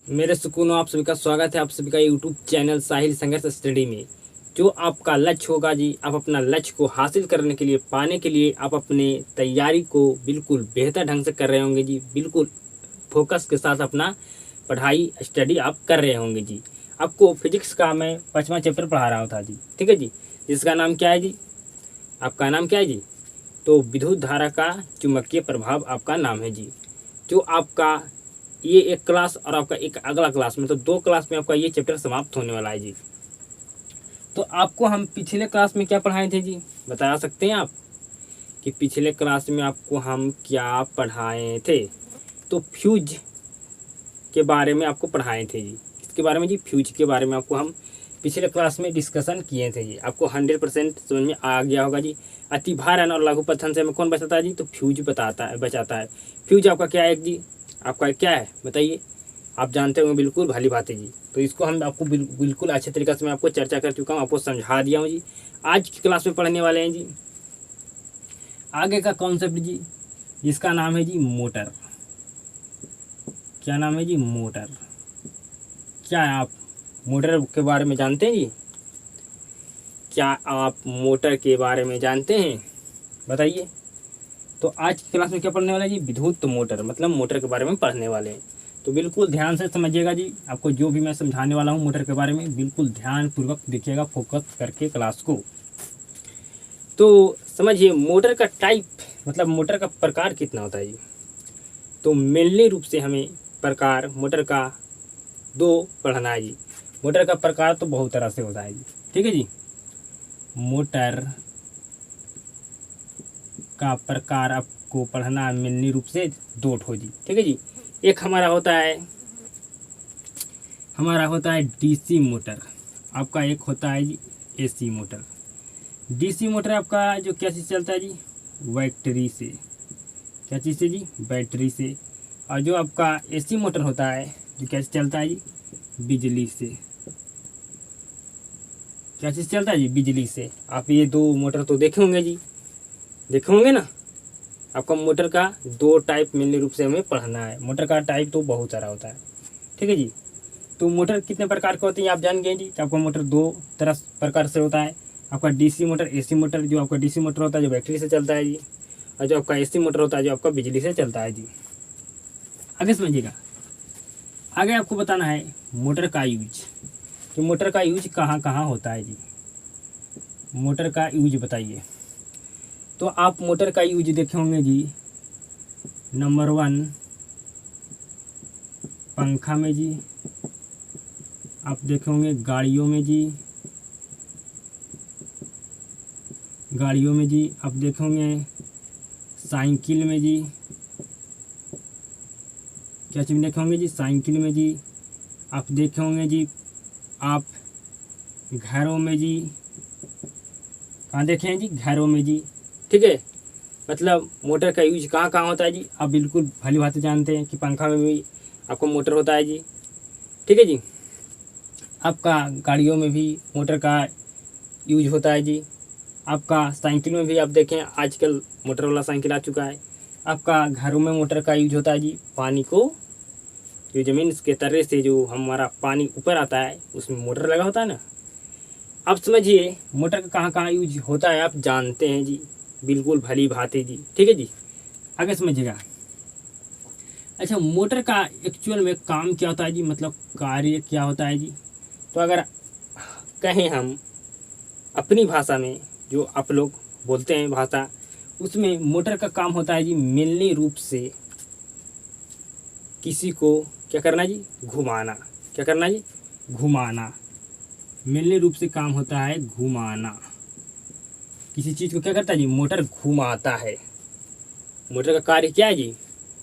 मेरे सुकूनों आप सभी का स्वागत है आप सभी का यूट्यूब चैनल साहिल संघर्ष स्टडी में। जो आपका लक्ष्य होगा जी, आप अपना लक्ष्य को हासिल करने के लिए, पाने के लिए आप अपने तैयारी को बिल्कुल बेहतर ढंग से कर रहे होंगे जी। बिल्कुल फोकस के साथ अपना पढ़ाई स्टडी आप कर रहे होंगे जी। आपको फिजिक्स का मैं 5वां चैप्टर पढ़ा रहा था जी, ठीक है जी। जिसका नाम क्या है जी? आपका नाम क्या है जी? तो विद्युत धारा का चुंबकीय प्रभाव आपका नाम है जी। जो आपका ये एक क्लास और आपका एक अगला क्लास में, तो 2 क्लास में आपका ये चैप्टर समाप्त होने वाला है जी। तो आपको हम पिछले क्लास में क्या पढ़ाए थे जी, बता सकते हैं आप कि पिछले क्लास में आपको हम क्या पढ़ाए थे? तो फ्यूज के बारे में आपको पढ़ाए थे जी। इसके बारे में जी, फ्यूज के बारे में आपको हम पिछले क्लास में डिस्कशन किए थे जी। आपको 100% समझ में आ गया होगा जी। अतिभारण और लघु पथन से हमें कौन बचाता है जी? तो फ्यूज बचाता है। फ्यूज आपका क्या है जी? आपका क्या है बताइए? आप जानते होंगे बिल्कुल भली बात है जी। तो इसको हम आपको बिल्कुल अच्छे तरीके से मैं आपको चर्चा कर चुका हूँ, आपको समझा दिया हूँ जी। आज की क्लास में पढ़ने वाले हैं जी आगे का कॉन्सेप्ट जी, जिसका नाम है जी मोटर। क्या नाम है जी? मोटर। क्या आप मोटर के बारे में जानते हैं जी? क्या आप मोटर के बारे में जानते हैं? बताइए। तो आज की क्लास में क्या पढ़ने वाले हैं जी? विद्युत मोटर, मतलब मोटर के बारे में पढ़ने वाले हैं। तो बिल्कुल ध्यान से समझिएगा जी। आपको जो भी मैं समझाने वाला हूँ मोटर के बारे में, बिल्कुल ध्यान पूर्वक देखिएगा, फोकस करके क्लास को। तो समझिए मोटर का टाइप, मतलब मोटर का प्रकार कितना होता है जी। तो मेनली रूप से हमें प्रकार मोटर का 2 पढ़ना है जी। मोटर का प्रकार तो बहुत तरह से होता है जी, ठीक है जी। मोटर का प्रकार आपको पढ़ना मेनली रूप से 2 ठो जी, ठीक है जी। एक हमारा होता है डीसी मोटर। आपका एक होता है जी एसी मोटर। डीसी मोटर आपका जो क्या चीज़ चलता है जी? बैटरी से। क्या चीज़ से जी? बैटरी से। और जो आपका एसी मोटर होता है जो क्या चीज़ चलता है जी? बिजली से। क्या चीज़ चलता है जी? बिजली से। आप ये 2 मोटर तो देखे होंगे जी, देखे होंगे ना। आपका मोटर का 2 टाइप मेनली रूप से हमें पढ़ना है। मोटर का टाइप तो बहुत सारा होता है, ठीक है जी। तो मोटर कितने प्रकार के होते हैं आप जान गए जी। आपका मोटर 2 तरह प्रकार से होता है। आपका डीसी मोटर, एसी मोटर। जो आपका डीसी मोटर होता है जो बैटरी से चलता है जी, और जो आपका एसी मोटर होता है जो आपका बिजली से चलता है जी। आगे समझिएगा। आगे आपको बताना है मोटर का यूज, कि मोटर का यूज कहाँ कहाँ होता है जी। मोटर का यूज बताइए। तो आप मोटर का यूज देखे होंगे जी। नंबर 1 पंखा में जी। आप देखे होंगे गाड़ियों में जी। गाड़ियों में जी आप देखे होंगे साइकिल में जी। क्या चीज़ देखे होंगे जी? साइकिल में जी। आप देखे होंगे जी आप घरों में जी। कहाँ देखे हैं जी? घरों में जी, ठीक है। मतलब मोटर का यूज कहाँ कहाँ होता है जी, आप बिल्कुल भली भांति जानते हैं कि पंखा में भी आपको मोटर होता है जी, ठीक है जी। आपका गाड़ियों में भी मोटर का यूज होता है जी। आपका साइकिल में भी आप देखें आजकल मोटर वाला साइकिल आ चुका है। आपका घरों में मोटर का यूज होता है जी। पानी को, जो ज़मीन के तर्रे से जो हमारा पानी ऊपर आता है उसमें मोटर लगा होता है ना। आप समझिए मोटर का कहाँ कहाँ यूज होता है आप जानते हैं जी, बिल्कुल भली भांति जी, ठीक है जी। आगे समझिएगा। अच्छा, मोटर का एक्चुअल में काम क्या होता है जी, मतलब कार्य क्या होता है जी। तो अगर कहें हम अपनी भाषा में, जो आप लोग बोलते हैं भाषा, उसमें मोटर का काम होता है जी मेनली रूप से किसी को क्या करना जी? घुमाना। क्या करना जी? घुमाना। मेनली रूप से काम होता है घुमाना। किसी चीज़ को क्या करता है जी? मोटर घुमाता है। मोटर का कार्य क्या है जी?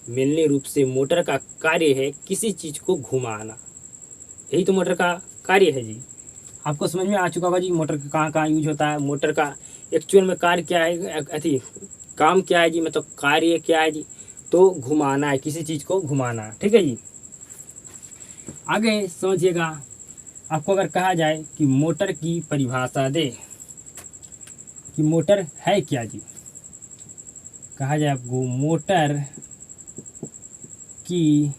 मेनली रूप से मोटर का कार्य है किसी चीज़ को घुमाना। यही तो मोटर का कार्य है जी। आपको समझ में आ चुका होगा जी मोटर का कहाँ कहाँ यूज होता है। मोटर का एक्चुअल में कार्य क्या है, अथी काम क्या है जी, मतलब कार्य क्या है जी? तो घुमाना है, किसी चीज़ को घुमाना, ठीक है जी। आगे समझिएगा। आपको अगर कहा जाए कि मोटर की परिभाषा दे कि मोटर है क्या जी, कहा जाए आपको मोटर की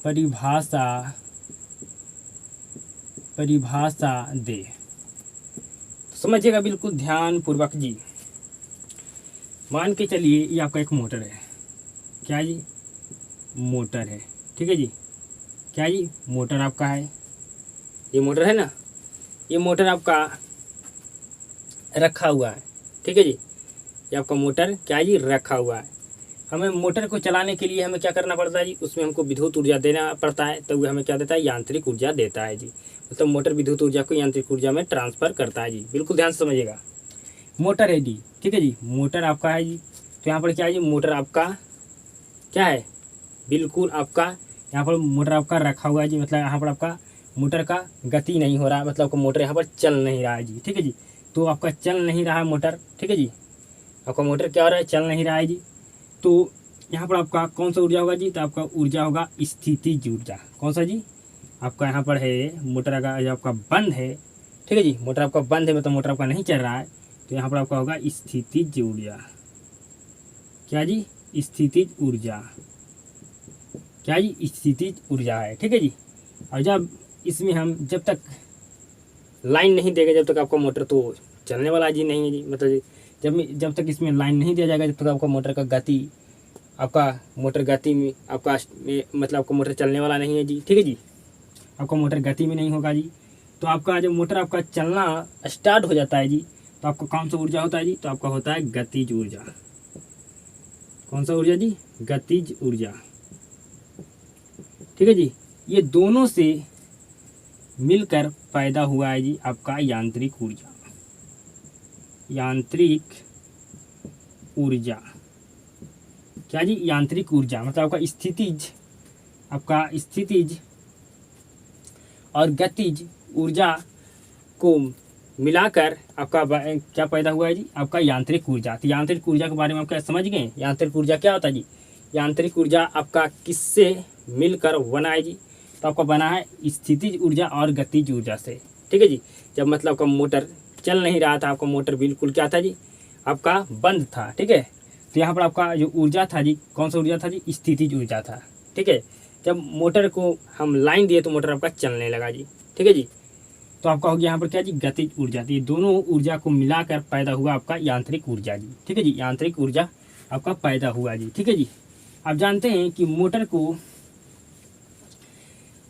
परिभाषा परिभाषा दे। समझिएगा बिल्कुल ध्यान पूर्वक जी। मान के चलिए ये आपका एक मोटर है। क्या जी? मोटर है। ठीक है जी। क्या जी? मोटर आपका है। ये मोटर है ना, ये मोटर आपका रखा हुआ है। ठीक है जी। ये आपका मोटर क्या जी? रखा हुआ है। हमें मोटर को चलाने के लिए हमें क्या करना पड़ता है जी? उसमें हमको विद्युत ऊर्जा देना पड़ता है, तो वो हमें क्या देता है? यांत्रिक ऊर्जा देता है जी। मतलब मोटर विद्युत ऊर्जा को यांत्रिक ऊर्जा में ट्रांसफर करता है जी। बिल्कुल ध्यान से समझिएगा। मोटर है जी। ठीक है जी। मोटर आपका है जी। तो यहाँ पर क्या है जी? मोटर आपका क्या है? बिल्कुल आपका यहाँ पर मोटर आपका रखा हुआ है जी। मतलब यहाँ पर आपका मोटर का गति नहीं हो रहा है, मतलब आपका मोटर यहाँ पर चल नहीं रहा है जी। ठीक है जी। तो आपका चल नहीं रहा है मोटर। ठीक है जी। आपका मोटर क्या हो रहा है? चल नहीं रहा है जी। तो यहाँ पर आपका कौन सा ऊर्जा होगा जी? तो आपका ऊर्जा होगा स्थितिज ऊर्जा। कौन सा जी? आपका यहाँ पर है मोटर का जो आपका बंद है। ठीक है जी। मोटर आपका बंद है, मतलब मोटर आपका नहीं चल रहा है, तो यहाँ पर आपका होगा स्थितिज ऊर्जा। क्या जी? स्थितिज ऊर्जा। क्या जी? स्थितिज ऊर्जा है। ठीक है जी। और जब इसमें हम जब तक लाइन नहीं देंगे, जब तक आपका मोटर तो चलने वाला जी नहीं है जी। मतलब जब तक इसमें लाइन नहीं दिया जाएगा, जब तक आपका मोटर का गति, आपका मोटर गति में आपका मतलब आपका मोटर चलने वाला नहीं है जी। ठीक है जी। आपका मोटर गति में नहीं होगा जी। तो आपका जब मोटर आपका चलना स्टार्ट हो जाता है जी, तो आपका कौन सा ऊर्जा होता है जी? तो आपका होता है गतिज ऊर्जा। कौन सा ऊर्जा जी? गतिज ऊर्जा। ठीक है जी। ये दोनों से मिलकर पैदा हुआ है जी आपका यांत्रिक ऊर्जा। यांत्रिक ऊर्जा। क्या जी? यांत्रिक ऊर्जा। मतलब आपका स्थितिज और गतिज ऊर्जा को मिलाकर आपका क्या पैदा हुआ है जी? आपका यांत्रिक ऊर्जा। तो यांत्रिक ऊर्जा के बारे में आप क्या समझ गए? यांत्रिक ऊर्जा क्या होता है जी? यांत्रिक ऊर्जा आपका किससे मिलकर बना है जी? तो आपका बना है स्थितिज ऊर्जा और गतिज ऊर्जा से। ठीक है जी। जब मतलब आपका मोटर चल नहीं रहा था, आपका मोटर बिल्कुल क्या था जी? आपका बंद था। ठीक है। तो यहाँ पर आपका जो ऊर्जा था जी, कौन सा ऊर्जा था जी? स्थितिज ऊर्जा था। ठीक है। जब मोटर को हम लाइन दिए तो मोटर आपका चलने लगा जी। ठीक है जी। तो आपका हो गया यहाँ पर क्या जी? गतिज ऊर्जा। तो ये दोनों ऊर्जा को मिलाकर पैदा हुआ आपका यांत्रिक ऊर्जा जी। ठीक है जी। यांत्रिक ऊर्जा आपका पैदा हुआ जी। ठीक है जी। आप जानते हैं कि मोटर को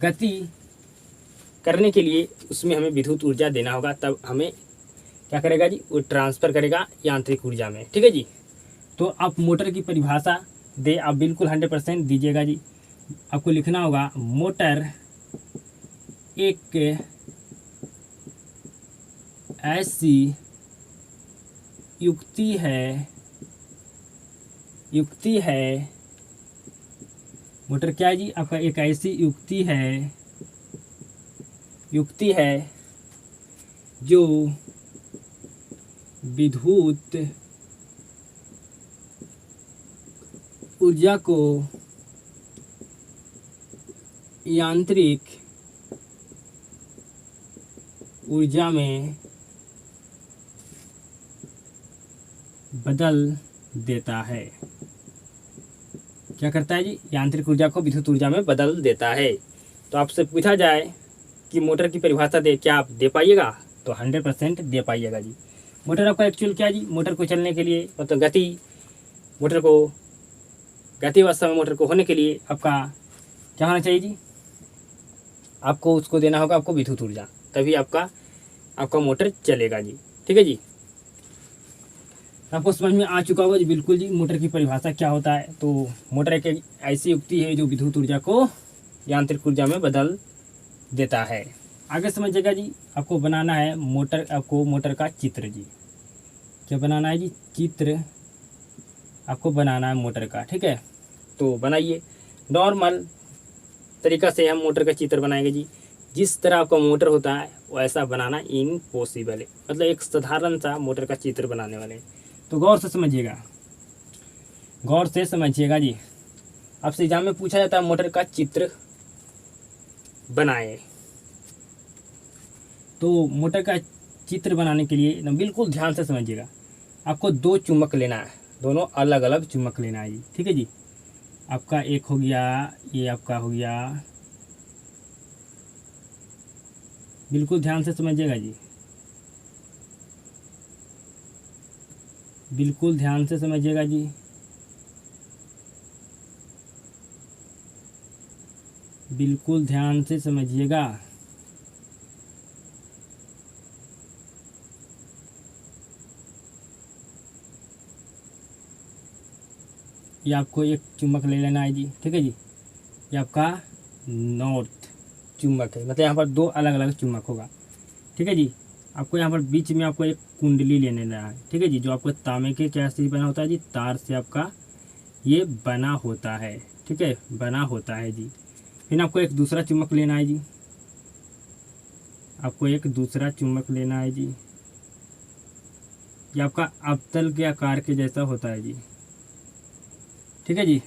गति करने के लिए उसमें हमें विद्युत ऊर्जा देना होगा, तब हमें क्या करेगा जी? वो ट्रांसफर करेगा यांत्रिक ऊर्जा में। ठीक है जी। तो आप मोटर की परिभाषा दे, आप बिल्कुल 100% दीजिएगा जी। आपको लिखना होगा मोटर एक ऐसी युक्ति है मोटर क्या है जी? आपका एक ऐसी युक्ति है जो विद्युत ऊर्जा को यांत्रिक ऊर्जा में बदल देता है। क्या करता है जी? यांत्रिक ऊर्जा को विद्युत ऊर्जा में बदल देता है। तो आपसे पूछा जाए कि मोटर की परिभाषा दे, क्या आप दे पाइएगा? तो 100% दे पाइएगा जी। मोटर आपका एक्चुअल क्या जी? मोटर को चलने के लिए, मतलब गति अवस्था में मोटर को होने के लिए आपका क्या होना चाहिए जी? आपको उसको देना होगा आपको विद्युत ऊर्जा, तभी आपका मोटर चलेगा जी। ठीक है जी। आपको समझ में आ चुका होगा जी। बिल्कुल जी। मोटर की परिभाषा क्या होता है? तो मोटर एक ऐसी युक्ति है जो विद्युत ऊर्जा को यांत्रिक ऊर्जा में बदल देता है। आगे समझिएगा जी। आपको बनाना है मोटर का चित्र जी। क्या बनाना है जी? चित्र आपको बनाना है मोटर का। ठीक है। तो बनाइए। नॉर्मल तरीका से हम मोटर का चित्र बनाएंगे जी। जिस तरह आपका मोटर होता है वैसा बनाना इम्पॉसिबल है, मतलब एक साधारण सा मोटर का चित्र बनाने वाले। तो गौर से समझिएगा जी। आपसे एग्जाम में पूछा जाता है मोटर का चित्र बनाए। तो मोटर का चित्र बनाने के लिए ना बिल्कुल ध्यान से समझिएगा। आपको 2 चुम्बक लेना है, दोनों अलग अलग चुम्बक लेना है जी। ठीक है जी। आपका एक हो गया, ये आपका हो गया, बिल्कुल ध्यान से समझिएगा जी, बिल्कुल ध्यान से समझिएगा जी, बिल्कुल ध्यान से समझिएगा। ये आपको एक चुम्बक ले लेना है जी, ठीक है जी। ये आपका नॉर्थ चुम्बक है, मतलब यहाँ पर दो अलग अलग चुम्बक होगा, ठीक है जी। आपको यहाँ पर बीच में आपको एक कुंडली लेने लेना है, ठीक है जी, जो आपको तांबे के क्या से बना होता है जी, तार से आपका ये बना होता है, ठीक है, बना होता है जी। फिर आपको एक दूसरा चुम्बक लेना है जी, आपको एक दूसरा चुम्बक लेना है जी। ये आपका अवतल के आकार के जैसा होता है जी, ठीक है जी।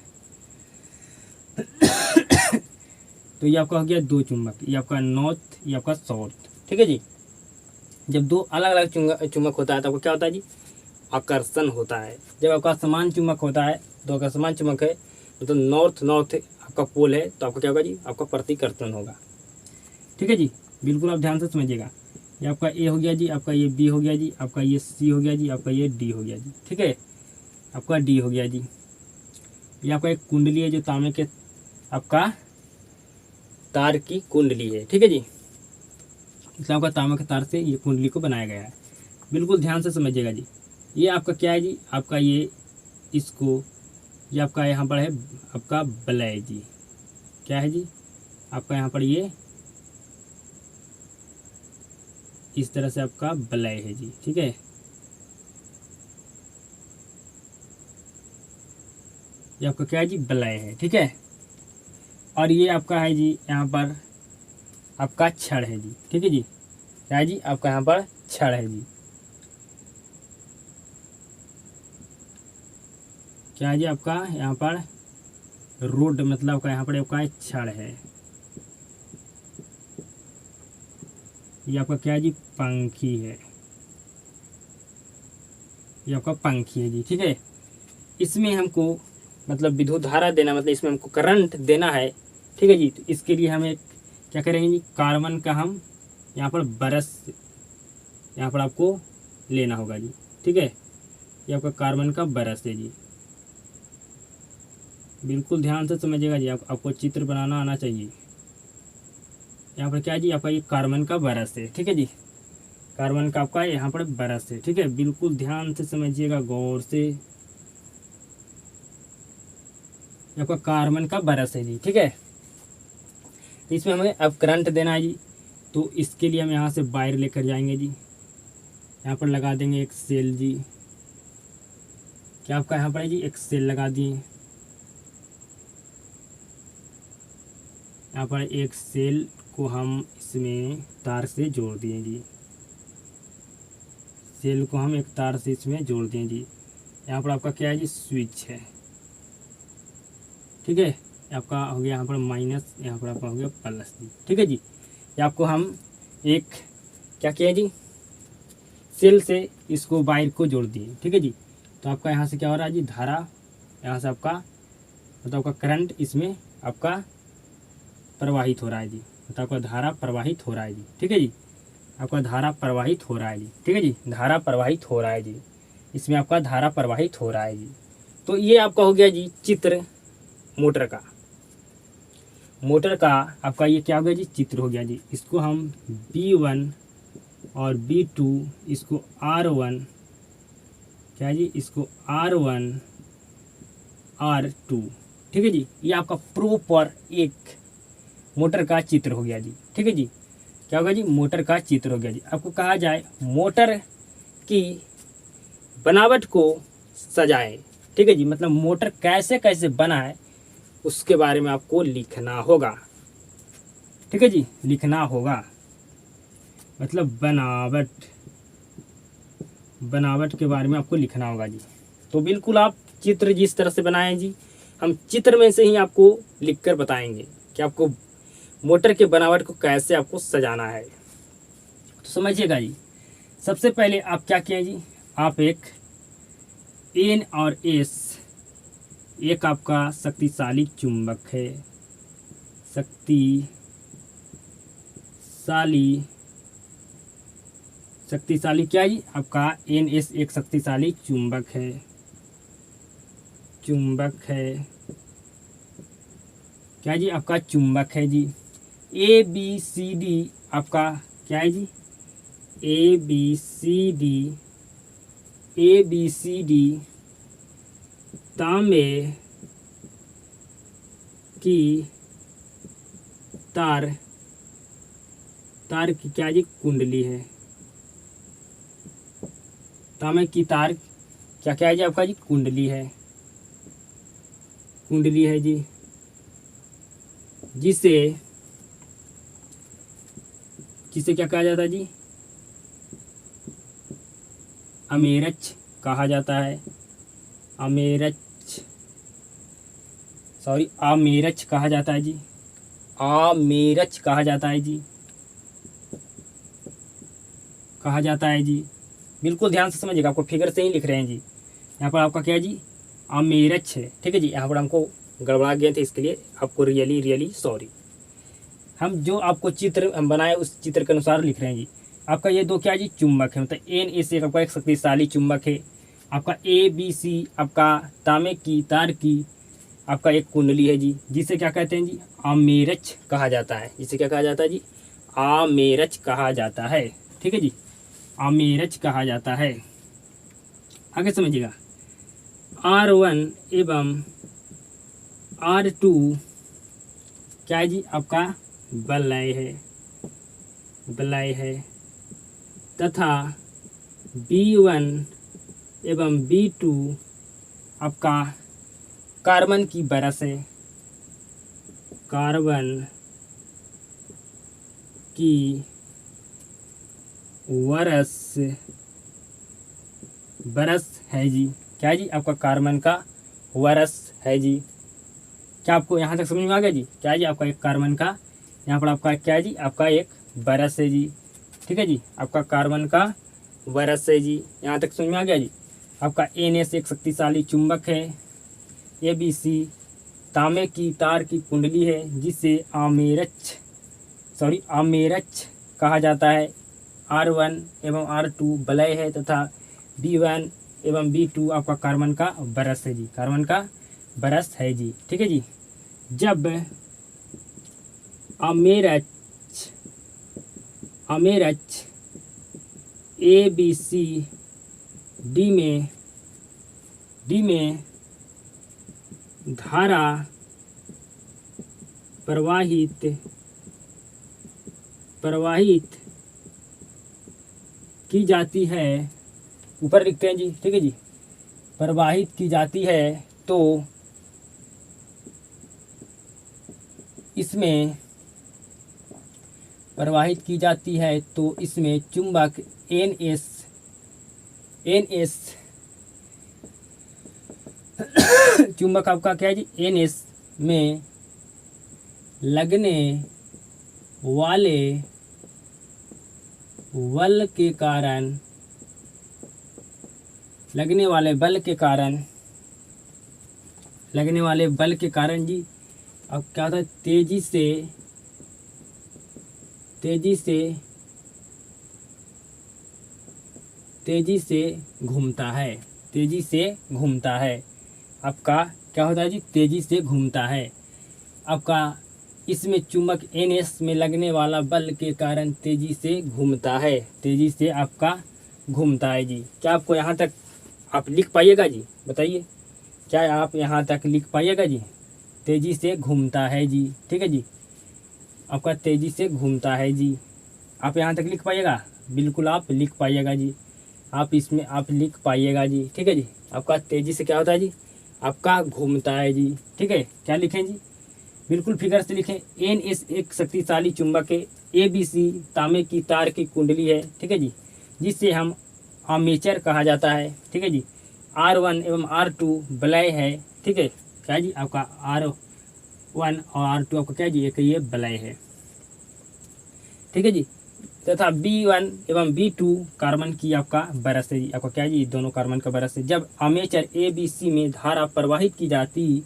तो ये आपका हो गया दो चुम्बक, ये आपका नॉर्थ, ये आपका साउथ, ठीक है जी। जब दो अलग अलग चुम्बक होता है तो आपको क्या होता है जी, आकर्षण होता है। जब आपका समान चुम्बक होता है, तो अगर समान चुम्बक है तो नॉर्थ नॉर्थ आपका पोल है, तो आपका क्या होगा जी, आपका प्रतिकर्षण होगा, ठीक है जी। बिल्कुल आप ध्यान से समझिएगा। ये आपका ए हो गया जी, आपका ये बी हो गया जी, आपका ये सी हो गया जी, आपका ये डी हो गया जी, ठीक है, आपका डी हो गया जी। ये आपका एक कुंडली है जो तांबे के आपका तार की कुंडली है, ठीक है जी। इसलिए आपका तांबे के तार से ये कुंडली को बनाया गया है, बिल्कुल ध्यान से समझिएगा जी। ये आपका क्या है जी, आपका ये इसको, ये आपका यहाँ पर है आपका वलय जी, क्या है जी, आपका यहाँ पर ये इस तरह से आपका वलय है जी, ठीक है। ये आपका क्या है जी, वलय है, ठीक है। और ये आपका है जी यहाँ पर आपका छड़ है जी, ठीक है जी, क्या है जी, आपका यहाँ पर छड़ है जी, क्या है जी, आपका यहाँ पर रोड, मतलब आपका यहाँ पर आपका छड़ है। ये आपका क्या है जी, पंखी है, ये आपका पंखी है जी, ठीक है। इसमें हमको मतलब विद्युत धारा देना, मतलब इसमें हमको करंट देना है, ठीक है जी। तो इसके लिए हमें क्या करेंगे जी, कार्बन का हम यहाँ पर ब्रश यहाँ पर आपको लेना होगा जी, ठीक है। ये आपका कार्बन का ब्रश है जी, बिल्कुल ध्यान से समझिएगा जी, आपको चित्र बनाना आना चाहिए। यहाँ पर क्या है जी, आपका ये कार्बन का ब्रश है, ठीक है जी, कार्बन का आपका यहाँ पर ब्रश है, ठीक है, बिल्कुल ध्यान से समझिएगा गौर से। आपका कार्बन का ब्रश है जी, ठीक है। इसमें हमें अब करंट देना है जी, तो इसके लिए हम यहाँ से वायर लेकर जाएंगे जी, यहाँ पर लगा देंगे एक सेल जी, क्या आपका यहाँ पर है जी, एक सेल लगा दिए, यहाँ पर एक सेल को हम इसमें तार से जोड़ दिए जी, सेल को हम एक तार से इसमें जोड़ दिए जी। यहाँ पर आपका क्या है जी, स्विच है, ठीक है। आपका हो गया यहाँ पर माइनस, यहाँ पर आपका हो गया प्लस जी, ठीक है जी। ये आपको हम एक क्या किया जी, सेल से इसको वायर को जोड़ दिए, ठीक है जी। तो आपका यहाँ से क्या हो रहा है जी, धारा यहाँ से आपका मतलब आपका करंट इसमें आपका प्रवाहित हो रहा है जी, मतलब आपका धारा प्रवाहित हो रहा है जी, ठीक है जी। आपका धारा प्रवाहित हो रहा है जी, ठीक है जी, धारा प्रवाहित हो रहा है जी, इसमें आपका धारा प्रवाहित हो रहा है जी। तो ये आपका हो गया जी चित्र मोटर का, मोटर का आपका ये क्या हो गया जी, चित्र हो गया जी। इसको हम B1 और B2, इसको R1, क्या है जी, इसको R1 R2, ठीक है जी। ये आपका प्रॉपर एक मोटर का चित्र हो गया जी, ठीक है जी। क्या होगा जी, मोटर का चित्र हो गया जी। आपको कहा जाए मोटर की बनावट को सजाए, ठीक है जी, मतलब मोटर कैसे कैसे बना है उसके बारे में आपको लिखना होगा, ठीक है जी, लिखना होगा, मतलब बनावट, बनावट के बारे में आपको लिखना होगा जी। तो बिल्कुल आप चित्र जिस तरह से बनाएं जी, हम चित्र में से ही आपको लिखकर बताएंगे कि आपको मोटर के बनावट को कैसे आपको सजाना है। तो समझिएगा जी, सबसे पहले आप क्या किए जी, आप एक एन और एस एक आपका शक्तिशाली चुंबक है, शक्तिशाली क्या है जी आपका NS एक शक्तिशाली चुंबक है, क्या जी आपका चुंबक है जी। ABCD आपका क्या है जी, ABCD तांबे की तार की क्या जी कुंडली है, तांबे की तार क्या क्या है जी आपका जी कुंडली है जी, जिसे क्या कहा जाता है जी, अमेरच कहा जाता है, आमेरच कहा जाता है जी, आमेरच कहा जाता है जी। बिल्कुल ध्यान से समझिएगा, आपको फिगर से ही लिख रहे हैं जी। यहाँ पर आपका क्या है जी, आमेरच है, ठीक है जी। यहाँ पर हमको गड़बड़ा गए थे, इसके लिए आपको रियली सॉरी। हम जो आपको चित्र हम बनाए उस चित्र के अनुसार लिख रहे हैं जी। आपका ये दो क्या जी चुंबक है, मतलब NS एक आपका एक शक्तिशाली चुंबक है, आपका ABC आपका तांबे की तार की आपका एक कुंडली है जी, जिसे क्या कहते हैं जी, आमेरच कहा जाता है। जिसे क्या कहा जाता है जी, आमेरच कहा जाता है, ठीक है जी, आमेरच कहा जाता है। आगे समझिएगा, R1 एवं R2 क्या है जी आपका वलय है तथा B1 एवं B2 आपका कार्बन की बरस है, कार्बन की बरस है जी। क्या है जी आपका कार्बन का वरस है जी। क्या आपको यहाँ तक समझ में आ गया जी? क्या है जी आपका एक कार्बन का, यहाँ पर आपका क्या है जी आपका एक बरस है जी, ठीक है जी, आपका कार्बन का वरस है जी। यहाँ तक समझ में आ गया जी। आपका NS एक शक्तिशाली चुंबक है, ABC तांबे की तार की कुंडली है, जिसे आमेरच कहा जाता है। R1 एवं R2 वलय है तथा B1 एवं B2 आपका कार्बन का बरस है जी, कार्बन का बरस है जी, ठीक है जी। जब आमेरच ABCD में धारा प्रवाहित की जाती है, ऊपर लिखते हैं जी, ठीक है जी, प्रवाहित की जाती है तो इसमें चुंबक NS चुंबक आपका क्या है जी NS में लगने वाले बल के कारण जी अब क्या होता है, तेजी से घूमता है, आपका क्या होता है जी, तेजी से घूमता है। आपका इसमें चुंबक NS में लगने वाला बल के कारण तेजी से घूमता है, जी। क्या आपको यहाँ तक आप लिख पाइएगा जी? बताइए, क्या आप यहाँ तक लिख पाइएगा जी? तेजी से घूमता है जी, ठीक है जी, आपका तेजी से घूमता है जी। आप यहाँ तक लिख पाइएगा? बिल्कुल आप लिख पाइएगा जी, आप इसमें आप लिख पाइएगा जी, ठीक है जी। आपका तेजी से क्या होता है जी, आपका घूमता है जी, ठीक है। क्या लिखें जी? बिल्कुल फिगर से लिखें। NS एक शक्तिशाली चुंबक है, ABC तांबे की तार की कुंडली है, ठीक है जी, जिससे हम आर्मेचर कहा जाता है, ठीक है जी। R1 एवं R2 वलय है, ठीक है। क्या जी आपका R1 और R2 आपका क्या जी, एक ये वलय है, ठीक है जी। तथा B1 एवं B2 कार्बन की आपका बरस है जी। आपका क्या है जी, दोनों कार्बन का बरस है। जब आर्मेचर ABC में धारा प्रवाहित की जाती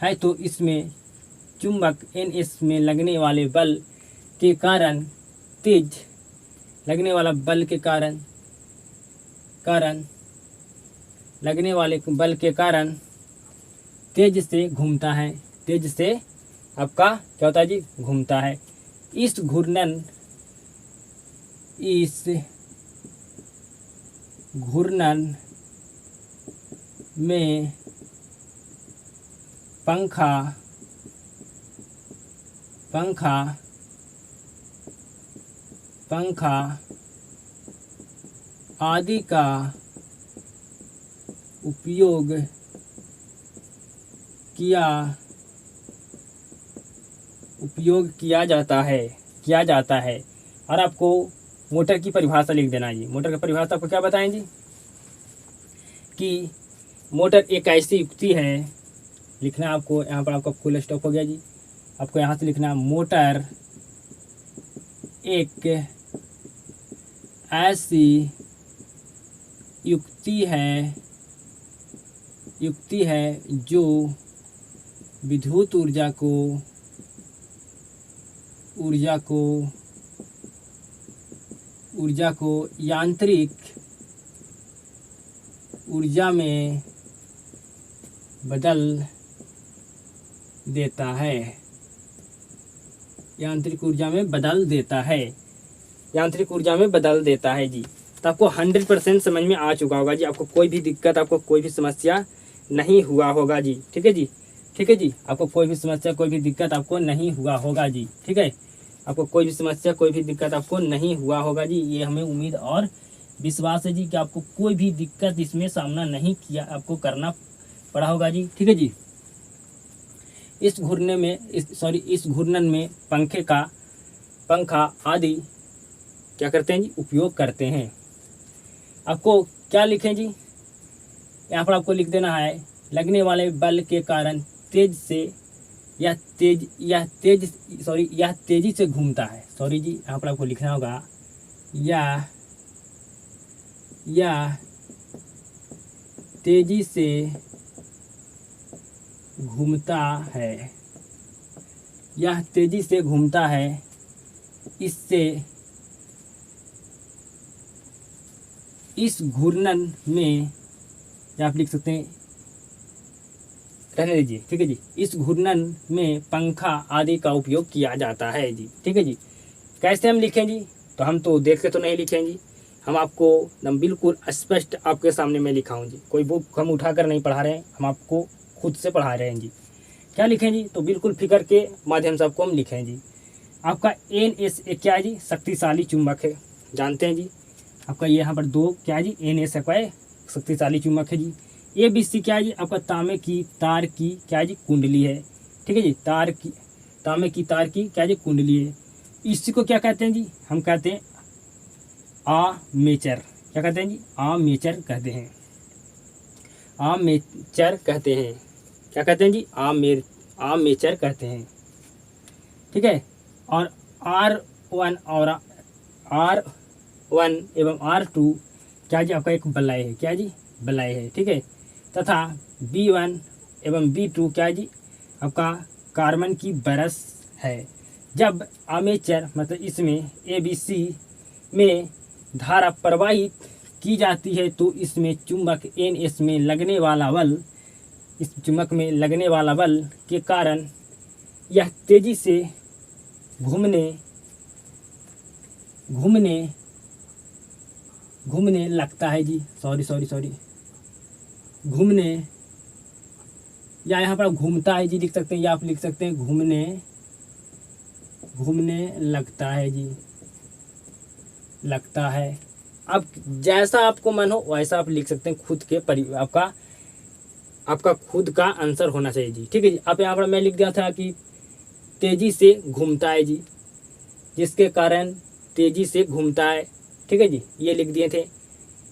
है तो इसमें चुंबक NS में लगने वाले बल के कारण तेज लगने वाला बल के कारण लगने वाले बल के कारण तेज से घूमता है। तेज से आपका क्या होता है जी, घूमता है। इस घूर्णन में पंखा आदि का उपयोग किया जाता है। और आपको मोटर की परिभाषा लिख देना जी। मोटर की परिभाषा आपको क्या बताएं जी, कि मोटर एक ऐसी युक्ति है, लिखना आपको यहाँ पर, आपका फुल स्टॉप हो गया जी। आपको यहाँ से लिखना, मोटर एक ऐसी युक्ति है जो विद्युत ऊर्जा को यांत्रिक ऊर्जा में बदल देता है। यांत्रिक ऊर्जा में बदल देता है जी। तो आपको 100% समझ में आ चुका होगा जी। आपको कोई भी दिक्कत, आपको कोई भी समस्या नहीं हुआ होगा जी। ठीक है जी, ठीक है जी। आपको कोई भी समस्या, कोई भी दिक्कत आपको नहीं हुआ होगा जी। ठीक है, आपको कोई भी समस्या, कोई भी दिक्कत आपको नहीं हुआ होगा जी। ये हमें उम्मीद और विश्वास है जी कि आपको कोई भी दिक्कत इसमें सामना नहीं किया, आपको करना पड़ा होगा जी। ठीक है जी। इस घूर्णन में पंखा आदि क्या करते हैं जी, उपयोग करते हैं। आपको क्या लिखें जी, यहाँ पर आपको लिख देना है, लगने वाले बल के कारण यह तेजी से घूमता है। सॉरी जी, यहाँ पर आपको लिखना होगा, यह तेजी से घूमता है। यह तेजी से घूमता है। इससे इस घूर्णन में, या आप लिख सकते हैं, रहने दीजिए। ठीक है जी। इस घूर्णन में पंखा आदि का उपयोग किया जाता है जी। ठीक है जी। कैसे हम लिखें जी, तो हम तो देख के तो नहीं लिखें जी, हम आपको एकदम बिल्कुल स्पष्ट आपके सामने मैं लिखाऊं जी। कोई बुक हम उठाकर नहीं पढ़ा रहे हैं, हम आपको खुद से पढ़ा रहे हैं जी। क्या लिखें जी, तो बिल्कुल फिगर के माध्यम से आपको हम लिखें जी। आपका NS एक क्या है जी, शक्तिशाली चुंबक है, जानते हैं जी। आपका यहाँ पर 2 क्या है जी, NS है, शक्तिशाली चुंबक है जी। ABC क्या है जी, आपका तांबे की तार की क्या है जी, कुंडली है। ठीक है जी, तांबे की तार की क्या है जी, कुंडली है। इसी को क्या कहते हैं जी, हम कहते हैं आर्मेचर। क्या कहते हैं जी, आर्मेचर कहते हैं। आर्मेचर कहते हैं। क्या कहते हैं जी, आर्मेचर कहते हैं। ठीक है। और R1 एवं R2 क्या जी, आपका एक बलय है। क्या जी, बलय है। ठीक है। तथा B1 एवं B2 क्या जी, आपका कार्बन की बरस है। जब आर्मेचर मतलब इसमें ABC में धारा प्रवाहित की जाती है तो इसमें चुंबक NS में लगने वाला बल, इस चुंबक में लगने वाला बल के कारण यह तेजी से घूमने लगता है जी। सॉरी घूमने, या यहाँ पर घूमता है जी लिख सकते हैं, या आप लिख सकते हैं घूमने लगता है जी, लगता है। अब जैसा आपको मन हो वैसा आप लिख सकते हैं। खुद के आपका खुद का आंसर होना चाहिए जी। ठीक है जी। अब यहाँ पर मैं लिख दिया था कि तेजी से घूमता है जी, जिसके कारण तेजी से घूमता है। ठीक है जी, ये लिख दिए थे।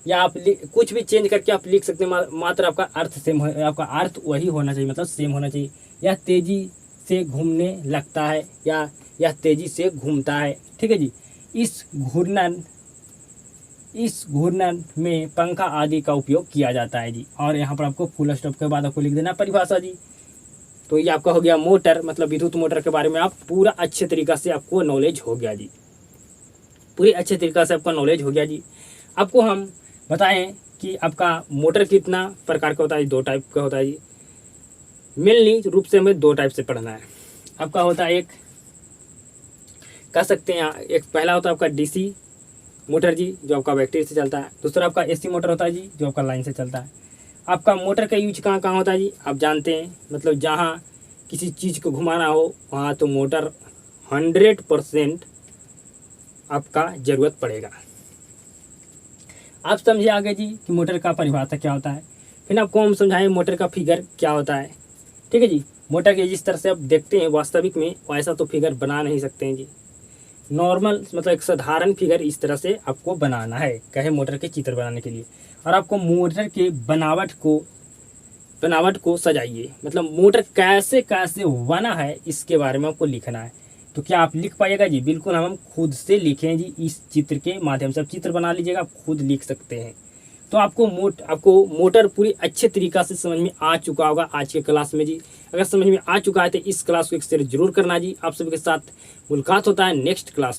या आप कुछ भी चेंज करके आप लिख सकते हैं, मात्र आपका अर्थ सेम, आपका अर्थ वही होना चाहिए, मतलब सेम होना चाहिए। यह तेजी से घूमने लगता है, या यह तेजी से घूमता है। ठीक है जी। इस घूर्णन में पंखा आदि का उपयोग किया जाता है जी। और यहाँ पर आपको फुल स्टॉप के बाद आपको लिख देना परिभाषा जी। तो ये आपका हो गया मोटर, मतलब विद्युत मोटर के बारे में आप पूरा अच्छे तरीक़ा से आपको नॉलेज हो गया जी, पूरी अच्छे तरीक़ा से आपका नॉलेज हो गया जी। आपको हम बताएं कि आपका मोटर कितना प्रकार का होता है, 2 टाइप का होता है जी। मेनली रूप से हमें 2 टाइप से पढ़ना है। आपका होता है, एक कह सकते हैं एक पहला होता है आपका डीसी मोटर जी, जो आपका बैटरी से चलता है। दूसरा आपका एसी मोटर होता है जी, जो आपका लाइन से चलता है। आपका मोटर का यूज कहाँ कहाँ होता है जी, आप जानते हैं, मतलब जहाँ किसी चीज़ को घुमाना हो वहाँ तो मोटर 100% आपका ज़रूरत पड़ेगा। आप समझे आगे जी कि मोटर का परिभाषा क्या होता है। फिर आपको हम समझाएं मोटर का फिगर क्या होता है। ठीक है जी। मोटर के जिस तरह से आप देखते हैं वास्तविक में वैसा तो फिगर बना नहीं सकते हैं जी। नॉर्मल मतलब एक साधारण फिगर इस तरह से आपको बनाना है, कहे मोटर के चित्र बनाने के लिए। और आपको मोटर के बनावट को सजाइए, मतलब मोटर कैसे कैसे बना है इसके बारे में आपको लिखना है। तो क्या आप लिख पाइएगा जी? बिल्कुल हम खुद से लिखें जी, इस चित्र के माध्यम से। आप चित्र बना लीजिएगा, आप खुद लिख सकते हैं। तो आपको मोटर पूरी अच्छे तरीक़ा से समझ में आ चुका होगा आज के क्लास में जी। अगर समझ में आ चुका है तो इस क्लास को एक शेयर जरूर करना जी। आप सभी के साथ मुलाकात होता है नेक्स्ट क्लास में।